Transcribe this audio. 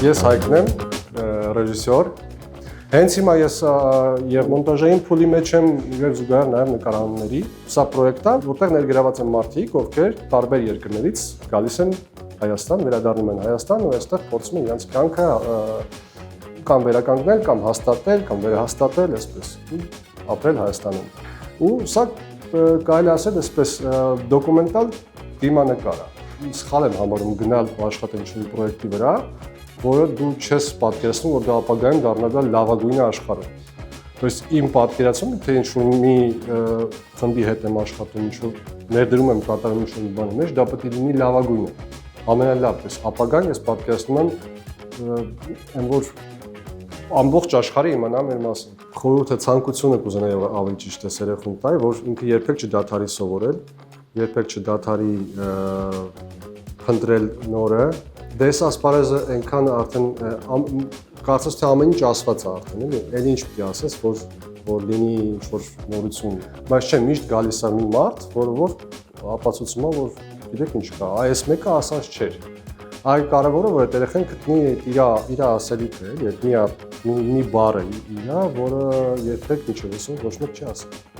Ես Հայկն եմ, ռեժիսոր։ Հենց հիմա ես եւ մոնտաժային փուլի մեջ եմ եւ զուգահեռ նաեւ նկարահանումների։ Սա պրոյեկտ է, որտեղ ներգրաված են մարդիկ, ովքեր տարբեր երկրներից գալիս են Հայաստան, վերադառնում են Հայաստան ու այստեղ փորձում են իրենց կյանքը կամ վերականգնել, կամ հաստատել, կամ վերահաստատել, այսպես ապրել Հայաստանում։ Ու սա կարելի ասել այսպես դոկումենտալ դիմանկար է։ Սխալ եմ համարում գնալ աշխատել ինչ-որ պրոյեկտի վրա, որը դու չես պատկերացնում, որ դա ապագայում դառնա դա լավագույնը աշխարհում։ То есть իմ պատկերացումը, թե ինչ-որ մի խմբի հետ եմ աշխատում, ինչ-որ ներդրում եմ կատարում ինչ-որ բանի մեջ, դա պետք է լինի լավագույնը։ Ամենալավ, պես ապագան ես պատկերացնում եմ, որ ամբողջ աշխարհը իմանա մեր մասին։ Խորհուրդը ցանկությունը կուզենայի ավելի ճիշտ է երեխուն տալ, որ ինքը երբեք չդադարի սովորել, երբեք չդադարի փնտրել նորը։ Դե այս ասպարեզը այնքան արդեն կարծես թե ամեն ինչ ասված է արդեն, էլի, էլ ինչ պիտի ասես, որ լինի ինչ-որ նորություն։ Բայց չէ, միշտ գալիս է մի մարդ, որ ապացուցում է, որ գիտեք ինչ կա, այս մեկը ասած չէր։ Այլ կարևորը որ այդ երեխան գտնի իր ասելիքը, էլի, մի բառը իրա, որը երբեք ոչ մեկ չի ասել։